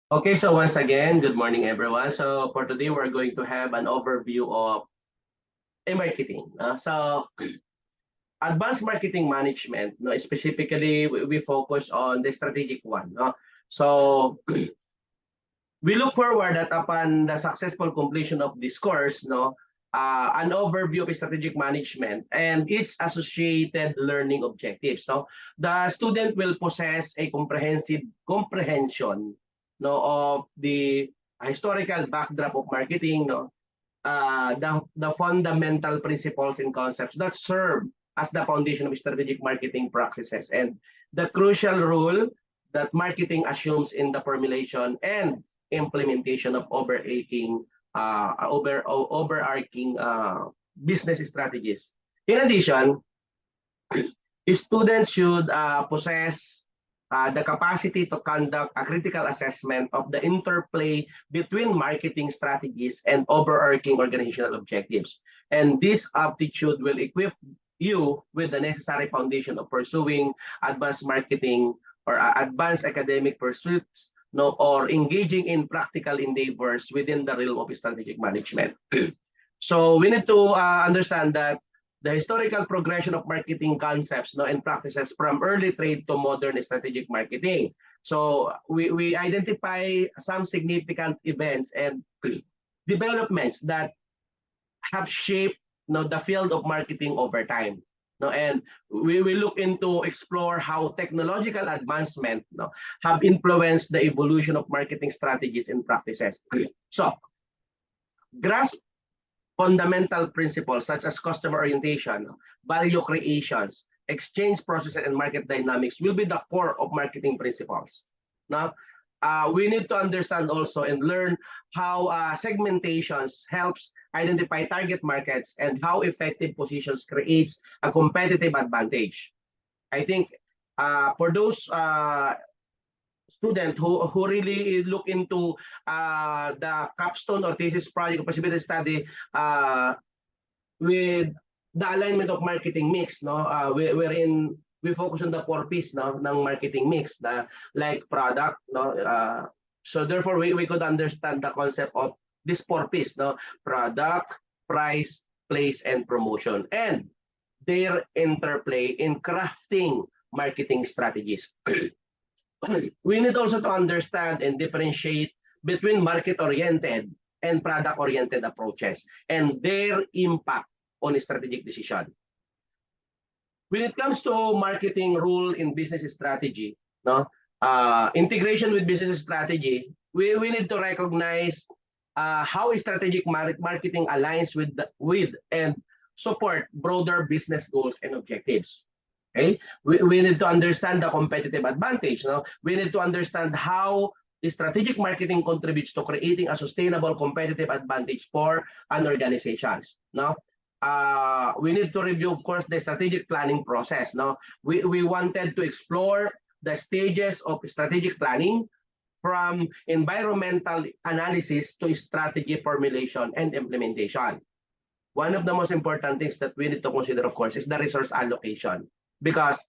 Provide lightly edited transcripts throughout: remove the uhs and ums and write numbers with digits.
Okay, so once again, good morning, everyone. So for today, we're going to have an overview of marketing. So advanced marketing management, no, specifically, we focus on the strategic one. No? So we look forward that upon the successful completion of this course, no, an overview of strategic management and its associated learning objectives. No, the student will possess a comprehensive comprehension, no, of the historical backdrop of marketing, no, the fundamental principles and concepts that serve as the foundation of strategic marketing practices, and the crucial role that marketing assumes in the formulation and implementation of overarching business strategies. In addition, students should possess the capacity to conduct a critical assessment of the interplay between marketing strategies and overarching organizational objectives. And this aptitude will equip you with the necessary foundation of pursuing advanced marketing or advanced academic pursuits, no, or engaging in practical endeavors within the realm of strategic management. So we need to understand that the historical progression of marketing concepts, no, and practices from early trade to modern strategic marketing. So we identify some significant events and developments that have shaped, no, the field of marketing over time. No, and we will look into explore how technological advancement, no, have influenced the evolution of marketing strategies and practices. So grasp fundamental principles such as customer orientation, value creations, exchange processes, and market dynamics will be the core of marketing principles. Now, we need to understand also and learn how segmentations helps identify target markets and how effective positions creates a competitive advantage. I think for those student who really look into the capstone or thesis project possibility study with the alignment of marketing mix, no, wherein we focus on the four P's, no, ng marketing mix, the like product, no, so therefore we could understand the concept of this four P's, no, product, price, place, and promotion, and their interplay in crafting marketing strategies. We need also to understand and differentiate between market-oriented and product-oriented approaches and their impact on a strategic decision. When it comes to marketing rule in business strategy, no, integration with business strategy, we need to recognize how strategic marketing aligns with and support broader business goals and objectives. Okay, we need to understand the competitive advantage. No, we need to understand how strategic marketing contributes to creating a sustainable competitive advantage for an organization. No, we need to review, of course, the strategic planning process. No, we wanted to explore the stages of strategic planning from environmental analysis to strategy formulation and implementation. One of the most important things that we need to consider, of course, is the resource allocation, because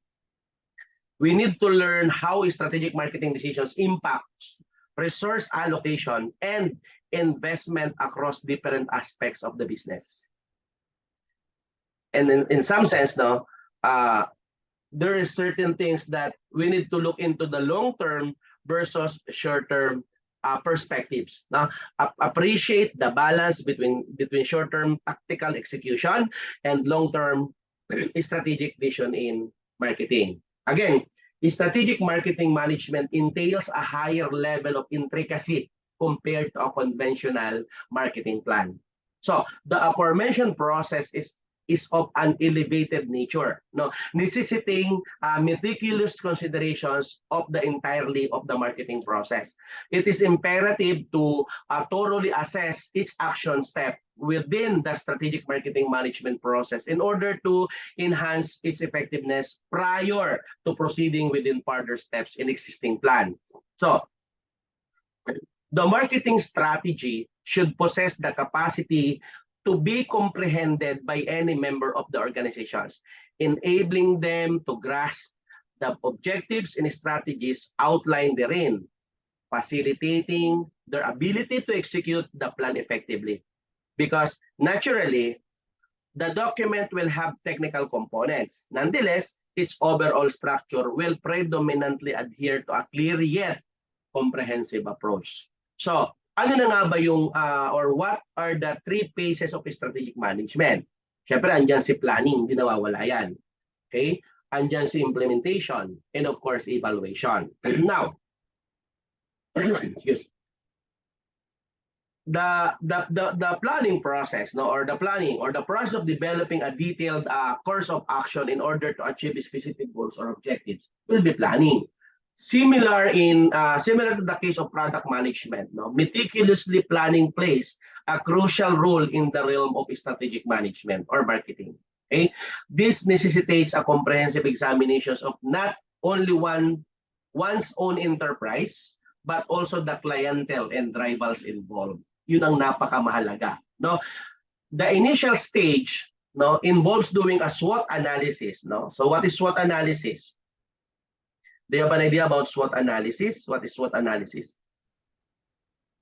we need to learn how strategic marketing decisions impact resource allocation and investment across different aspects of the business. And in some sense, no, there is certain things that we need to look into the long-term versus short-term perspectives. Now, appreciate the balance between short-term tactical execution and long-term strategic vision in marketing. Again, strategic marketing management entails a higher level of intricacy compared to a conventional marketing plan. So the aforementioned process is of an elevated nature, no, necessitating meticulous considerations of the entirety of the marketing process. It is imperative to thoroughly assess each action step within the strategic marketing management process in order to enhance its effectiveness prior to proceeding within further steps in existing plan. So the marketing strategy should possess the capacity to be comprehended by any member of the organizations, enabling them to grasp the objectives and strategies outlined therein, facilitating their ability to execute the plan effectively. Because naturally, the document will have technical components. Nonetheless, its overall structure will predominantly adhere to a clear yet comprehensive approach. So, ano na nga ba yung, or what are the 3 phases of strategic management? Siyempre, andyan si planning, hindi nawawala yan. Okay? Andyan si implementation, and of course, evaluation. Now, excuse the planning process, no, or the process of developing a detailed course of action in order to achieve specific goals or objectives will be planning. Similar to the case of product management, no, meticulously planning plays a crucial role in the realm of strategic management or marketing. Okay, this necessitates a comprehensive examinations of not only one's own enterprise but also the clientele and rivals involved. Yun ang napakamahalaga, no? The initial stage, no, involves doing a SWOT analysis, no? So what is SWOT analysis? Do you have an idea about SWOT analysis? What is SWOT analysis?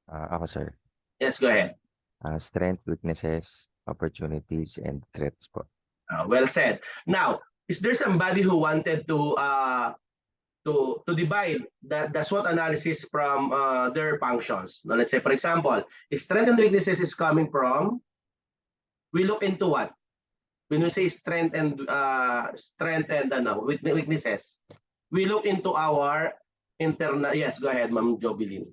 Ako, sir. Yes, go ahead. Strength, weaknesses, opportunities, and threats po. Well said. Now, is there somebody who wanted to divide the SWOT analysis from their functions? Now, let's say, for example, strength and weaknesses is coming from, we look into what? When we say strength and weaknesses, we look into our internal. Yes, go ahead, Ma'am Jobilin.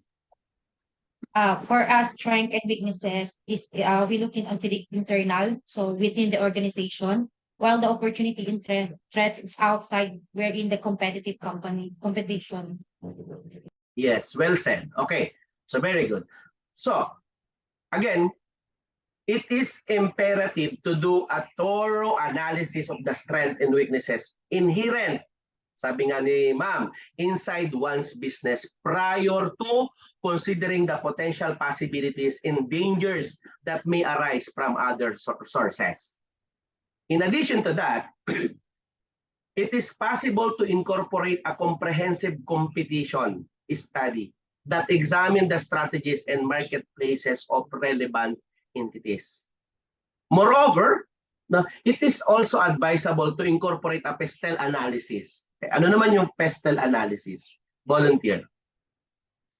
For us, strength and weaknesses is we look into the internal, so within the organization, while the opportunity and threats is outside, wherein the competition. Yes, well said. Okay, so very good. So, again, it is imperative to do a thorough analysis of the strengths and weaknesses inherent, sabi nga ni Ma'am, inside one's business prior to considering the potential possibilities and dangers that may arise from other sources. In addition to that, it is possible to incorporate a comprehensive competition study that examine the strategies and marketplaces of relevant entities. Moreover, it is also advisable to incorporate a PESTEL analysis. Ano naman yung PESTEL analysis? Volunteer.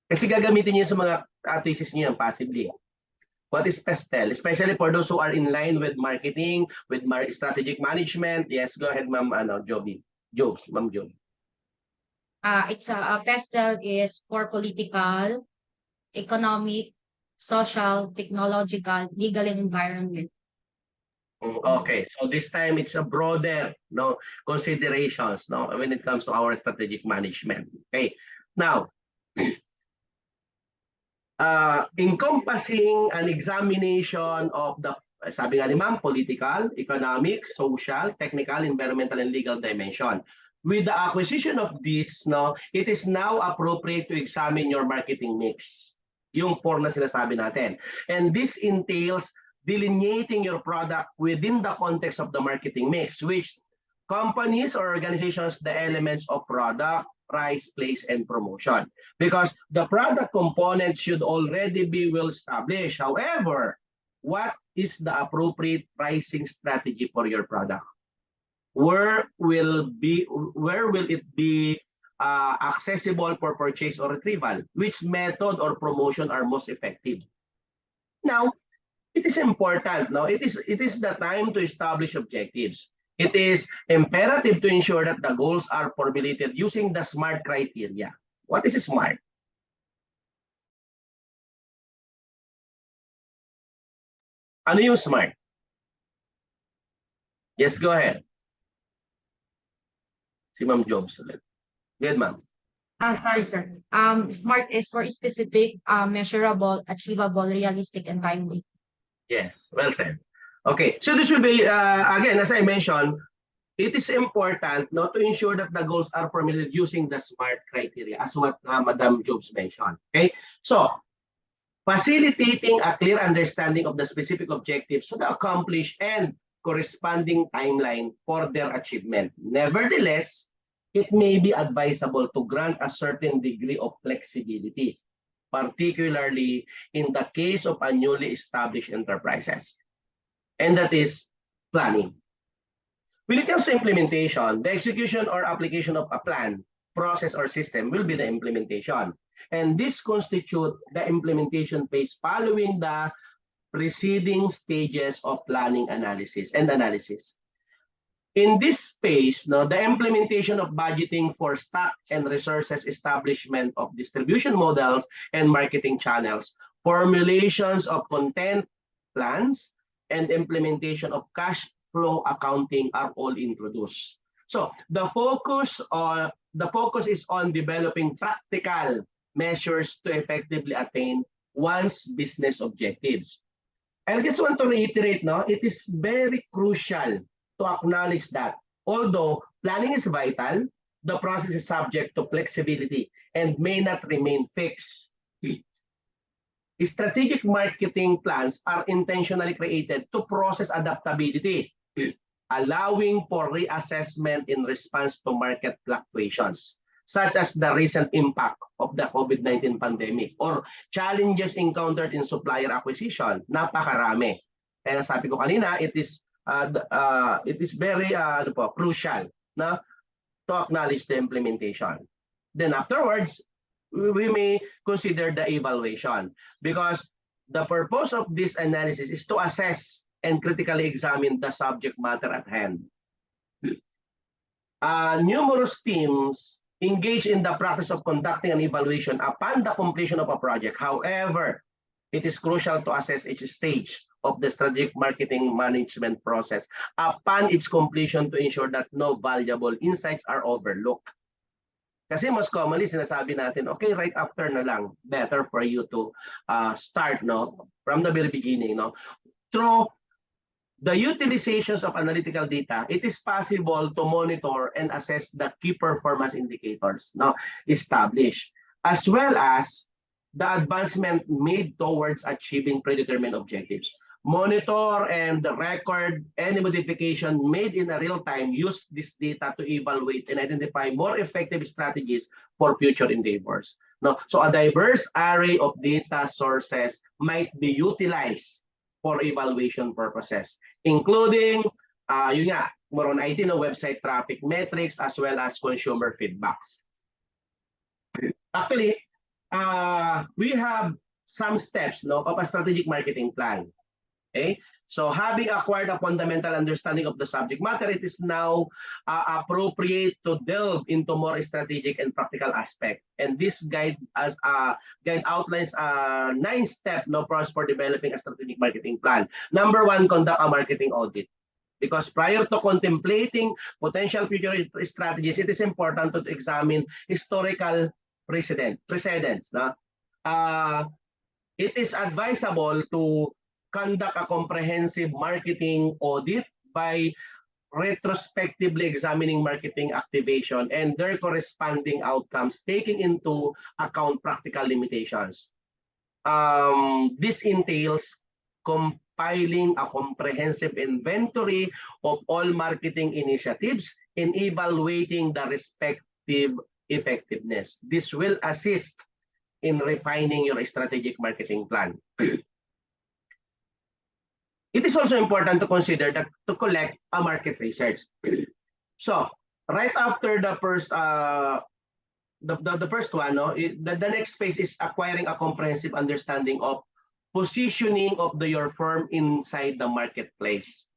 Kasi gagamitin niyo sa mga thesis niyo yan, possibly. What is PESTEL? Especially for those who are in line with marketing, with strategic management. Yes, go ahead, Ma'am Jobs, Ma'am Job. It's a PESTEL is for political, economic, social, technological, legal, and environment. Okay, so this time it's a broader, no, considerations, no, when it comes to our strategic management. Okay, now, encompassing an examination of the, sabi nga ni Ma'am, political, economic, social, technical, environmental, and legal dimension. With the acquisition of this, no, it is now appropriate to examine your marketing mix. Yung 4 na sinasabi natin. And this entails delineating your product within the context of the marketing mix, which companies or organizations, the elements of product, price, place, and promotion. Because the product components should already be well established. However, what is the appropriate pricing strategy for your product? Where will it be accessible for purchase or retrieval? Which method or promotion are most effective? Now, it is important. No, it is the time to establish objectives. It is imperative to ensure that the goals are formulated using the SMART criteria. What is SMART? Ano yung SMART? Yes, go ahead. Si Ma'am Jobs. Good, ma'am. Sorry, sir. SMART is for specific, measurable, achievable, realistic, and timely. Yes, well said. Okay, so this will be, again, as I mentioned, it is important not to ensure that the goals are formulated using the SMART criteria, as what Madam Jobs mentioned. Okay, so facilitating a clear understanding of the specific objectives to accomplish and corresponding timeline for their achievement. Nevertheless, it may be advisable to grant a certain degree of flexibility, particularly in the case of a newly established enterprises. And that is planning. When it comes to implementation, the execution or application of a plan, process, or system will be the implementation. And this constitutes the implementation phase following the preceding stages of planning analysis. In this phase, no, the implementation of budgeting for stock and resources, establishment of distribution models and marketing channels, formulations of content plans, and implementation of cash flow accounting are all introduced. So the focus is on developing practical measures to effectively attain one's business objectives. I just want to reiterate, no, it is very crucial to acknowledge that although planning is vital, the process is subject to flexibility and may not remain fixed. Strategic marketing plans are intentionally created to process adaptability, allowing for reassessment in response to market fluctuations, such as the recent impact of the COVID-19 pandemic or challenges encountered in supplier acquisition. Napakarami. Kaya sabi ko kanina, it is very crucial na to acknowledge the implementation. Then afterwards, we may consider the evaluation, because the purpose of this analysis is to assess and critically examine the subject matter at hand. Numerous teams engage in the practice of conducting an evaluation upon the completion of a project. However, it is crucial to assess each stage of the strategic marketing management process upon its completion to ensure that no valuable insights are overlooked. Kasi most commonly sinasabi natin, okay, right after na lang, better for you to start, no, from the very beginning, no. Through the utilizations of analytical data, it is possible to monitor and assess the key performance indicators, no, established, as well as the advancement made towards achieving predetermined objectives. Monitor and record any modification made in a real time. Use this data to evaluate and identify more effective strategies for future endeavors. No? So a diverse array of data sources might be utilized for evaluation purposes, including, yun nga, more on IT, no, website traffic metrics, as well as consumer feedbacks. Actually, we have some steps, no, of a strategic marketing plan. Okay, so having acquired a fundamental understanding of the subject matter, it is now appropriate to delve into more strategic and practical aspect. And this guide outlines a 9-step process for developing a strategic marketing plan. Number 1, conduct a marketing audit. Because prior to contemplating potential future strategies, it is important to examine historical precedents. No? It is advisable to conduct a comprehensive marketing audit by retrospectively examining marketing activation and their corresponding outcomes, taking into account practical limitations. This entails compiling a comprehensive inventory of all marketing initiatives and evaluating the respective effectiveness. This will assist in refining your strategic marketing plan. It is also important to consider that to collect a market research. So, right after the first one, no, the next phase is acquiring a comprehensive understanding of positioning of your firm inside the marketplace.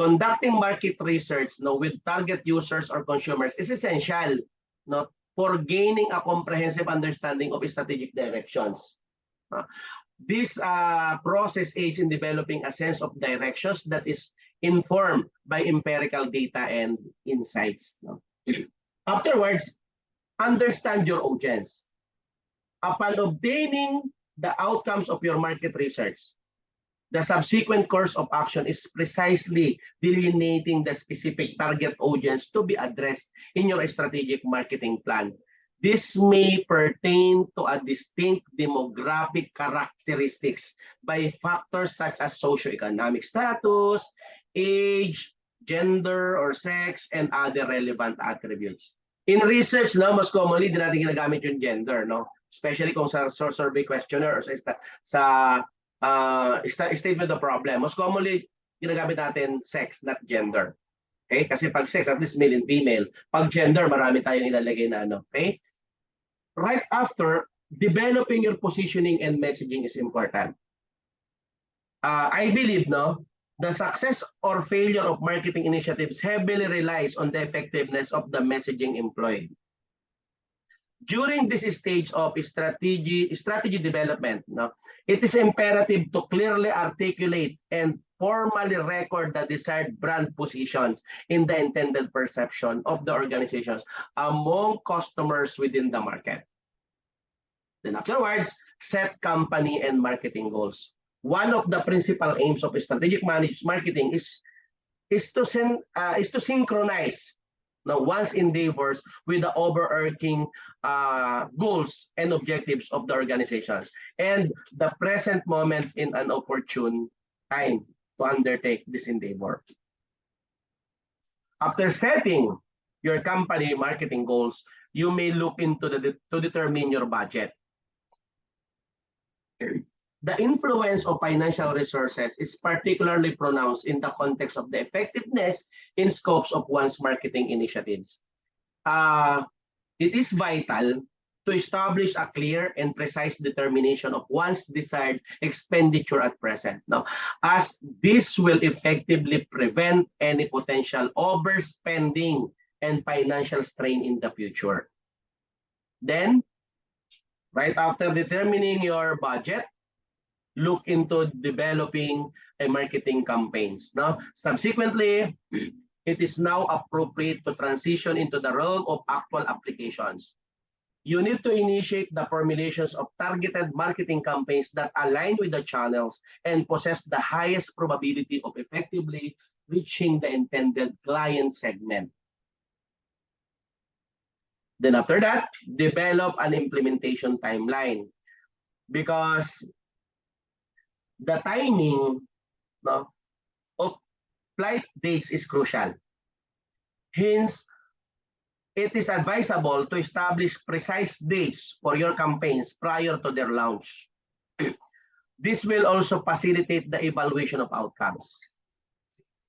Conducting market research, no, with target users or consumers is essential, no, for gaining a comprehensive understanding of strategic directions. This process aids in developing a sense of directions that is informed by empirical data and insights. No? Afterwards, understand your audience. Upon obtaining the outcomes of your market research, the subsequent course of action is precisely delineating the specific target audience to be addressed in your strategic marketing plan. This may pertain to a distinct demographic characteristics by factors such as socioeconomic status, age, gender or sex, and other relevant attributes. In research, no, most commonly, di natin ginagamit yung gender, no? Especially kung sa survey questionnaire or sa statement of problem. Most commonly, ginagamit natin sex, not gender. Okay? Kasi pag sex, at least male and female. Pag gender, marami tayong ilalagay na ano. Okay? Right after, developing your positioning and messaging is important. I believe, no, the success or failure of marketing initiatives heavily relies on the effectiveness of the messaging employed. During this stage of strategy development, no, it is imperative to clearly articulate and formally record the desired brand positions in the intended perception of the organizations among customers within the market. Then afterwards, set company and marketing goals. One of the principal aims of strategic marketing is to synchronize one's endeavors with the overarching goals and objectives of the organizations and the present moment in an opportune time to undertake this endeavor. After setting your company marketing goals, you may look into to determine your budget. The influence of financial resources is particularly pronounced in the context of the effectiveness in scopes of one's marketing initiatives. It is vital to establish a clear and precise determination of one's desired expenditure at present, no? As this will effectively prevent any potential overspending and financial strain in the future. Then, right after determining your budget, look into developing a marketing campaigns. Now, subsequently, it is now appropriate to transition into the realm of actual applications. You need to initiate the formulations of targeted marketing campaigns that align with the channels and possess the highest probability of effectively reaching the intended client segment. Then after that, develop an implementation timeline, because the timing, no, of flight dates is crucial. Hence, it is advisable to establish precise dates for your campaigns prior to their launch. This will also facilitate the evaluation of outcomes.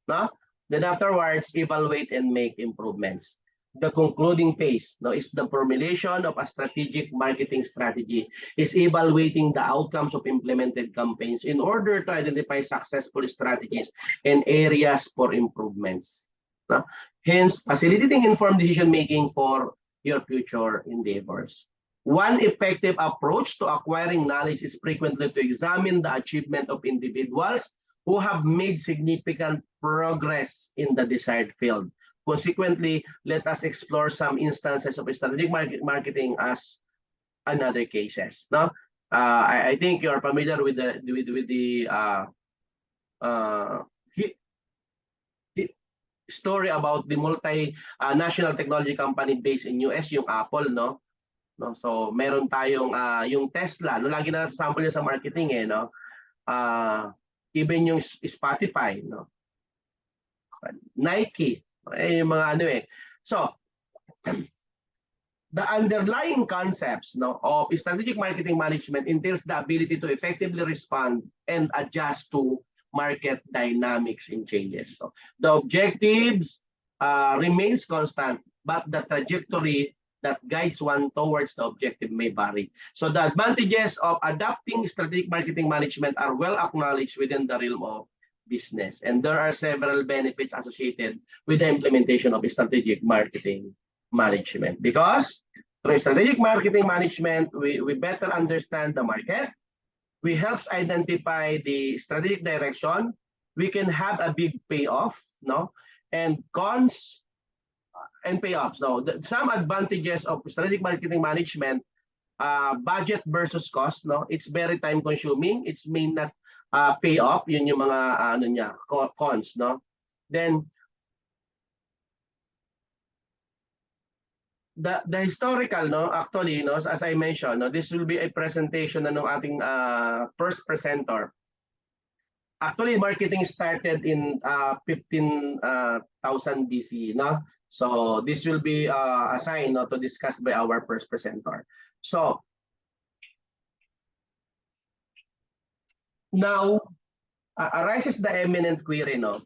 No? Then afterwards, evaluate and make improvements. The concluding phase, no, is the formulation of a strategic marketing strategy, is evaluating the outcomes of implemented campaigns in order to identify successful strategies and areas for improvements. No? Hence, facilitating informed decision-making for your future endeavors. One effective approach to acquiring knowledge is frequently to examine the achievement of individuals who have made significant progress in the desired field. Consequently, let us explore some instances of strategic marketing as another cases. No, I think you are familiar with the story about the multi-national technology company based in US, yung Apple, no. So meron tayong yung Tesla, no, lagi na sample niya sa marketing no. Even yung Spotify, no. Nike, yung mga So, the underlying concepts, no, of strategic marketing management entails the ability to effectively respond and adjust to market dynamics and changes. So, the objectives remains constant, but the trajectory that guides one towards the objective may vary. So, the advantages of adopting strategic marketing management are well acknowledged within the realm of business, and there are several benefits associated with the implementation of strategic marketing management, because through strategic marketing management we better understand the market, we help identify the strategic direction, we can have a big payoff, no, and cons and payoffs. No, some advantages of strategic marketing management: budget versus cost, no, it's very time consuming, it's may not pay off, yun yung mga cons, no. Then the historical, no, actually, no, as I mentioned, no, this will be a presentation ng ating first presenter. actually marketing started in 15,000 BC, no? So this will be assigned, no, to discuss by our first presenter. So now arises the eminent query, no?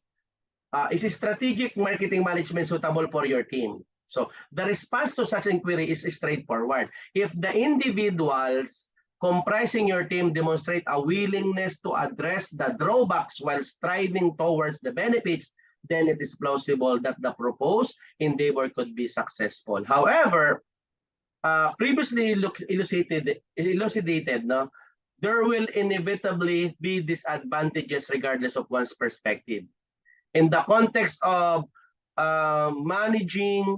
Is strategic marketing management suitable for your team? So the response to such inquiry is straightforward. If the individuals comprising your team demonstrate a willingness to address the drawbacks while striving towards the benefits, then it is plausible that the proposed endeavor could be successful. However, previously elucidated, no, there will inevitably be disadvantages regardless of one's perspective. In the context of managing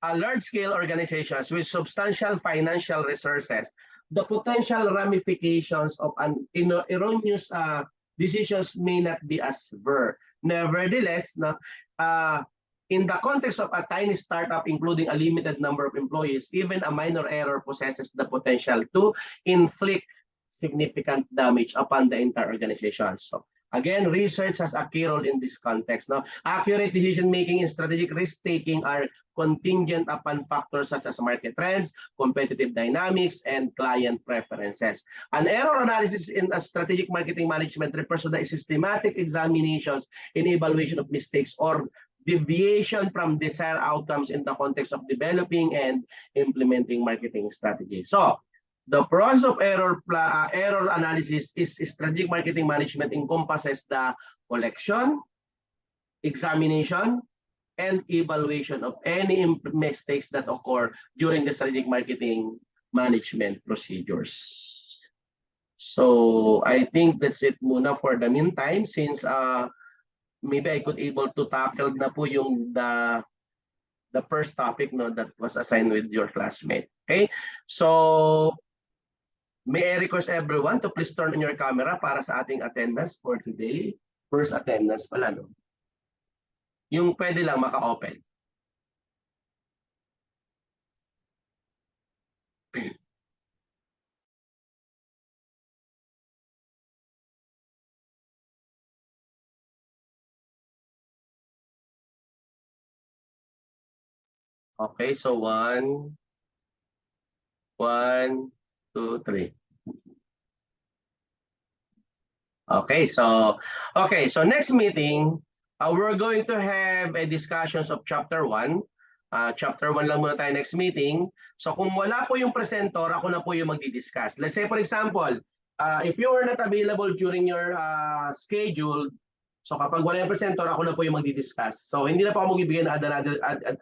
a large-scale organizations with substantial financial resources, the potential ramifications of an erroneous decisions may not be as severe. Nevertheless, in the context of a tiny startup, including a limited number of employees, even a minor error possesses the potential to inflict significant damage upon the entire organization. So again, research has a key role in this context. Now, accurate decision-making and strategic risk-taking are contingent upon factors such as market trends, competitive dynamics, and client preferences. An error analysis in a strategic marketing management refers to the systematic examinations and evaluation of mistakes or deviation from desired outcomes in the context of developing and implementing marketing strategies. So, the process of error analysis is strategic marketing management encompasses the collection, examination, and evaluation of any mistakes that occur during the strategic marketing management procedures. So I think that's it muna for the meantime, since maybe I could able to tackle na po yung the first topic, no, that was assigned with your classmate. Okay, so may I request everyone to please turn on your camera para sa ating attendance for today. First attendance pala, no? Yung pwede lang maka-open. Okay, so 1, 2, 3. Okay, so next meeting, we're going to have a discussions of chapter 1. Chapter 1 lang muna tayo next meeting. So kung wala po yung presenter, ako na po yung magdi-discuss. Let's say for example, if you are not available during your schedule, so kapag wala yung presenter, ako na po yung magdi-discuss. So hindi na po ako magbibigay ng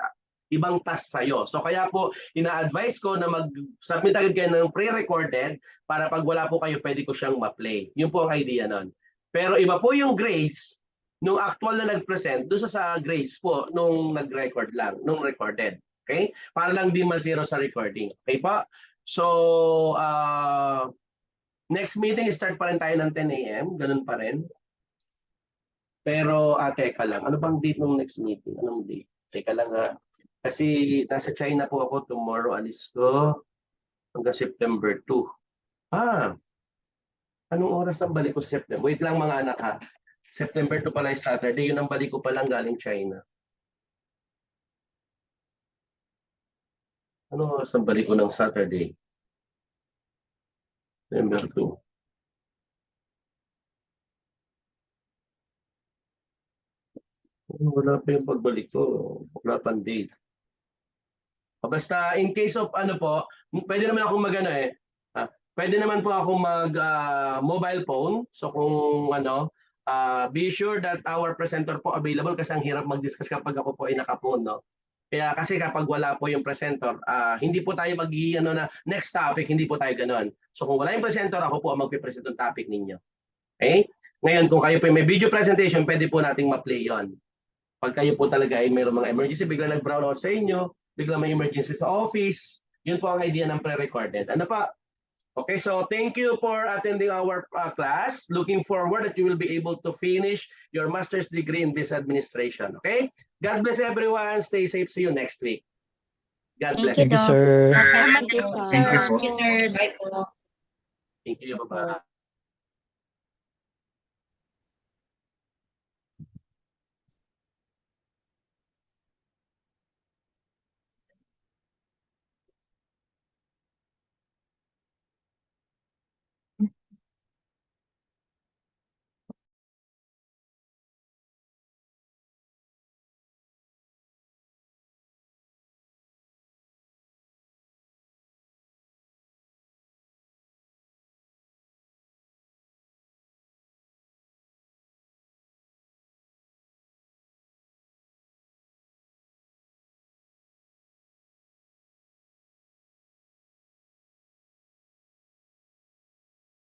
ibang task sa'yo. So kaya po, ina-advise ko na mag-submit agad kayo ng pre-recorded para pag wala po kayo, pwede ko siyang ma-play. Yun po ang idea nun. Pero iba po yung grades nung actual na nag-present, doon sa grades po nung nag-record lang, nung recorded. Okay? Para lang di ma-zero sa recording. Okay po? So, next meeting, start pa rin tayo ng 10 a.m. Ganun pa rin. Pero, teka lang. Ano bang date ng next meeting? Anong date? Teka lang ha. Kasi nasa China po ako tomorrow, alis ko hanggang September 2. Anong oras ang balik ko sa September? Wait lang mga anak ha. September 2 pala yung Saturday, yun ang balik ko palang galing China. Anong oras ang balik ko ng Saturday? September 2. Wala pa yung pagbalik ko. Wala pang date. Basta in case of ano po, pwede naman ako pwede naman po ako mag mobile phone. So kung be sure that our presenter po available kasi ang hirap mag-discuss kapag ako po ay naka-phone, no? Kaya kasi kapag wala po yung presenter, hindi po tayo na next topic, hindi po tayo ganoon. So kung wala yung presenter, ako po ang magpipresent ng topic ninyo. Okay? Ngayon, kung kayo po may video presentation, pwede po nating ma-play yon. Pag kayo po talaga ay mayroong mga emergency, bigla nag-brown out sa inyo, bigla may emergency sa office, yun po ang idea ng pre-recorded. Ano pa? Okay, so thank you for attending our class. Looking forward that you will be able to finish your master's degree in business administration. Okay? God bless everyone. Stay safe. See you next week. God bless. Thank you, sir. Thank you, sir. Bye po. Thank you. Bye-bye.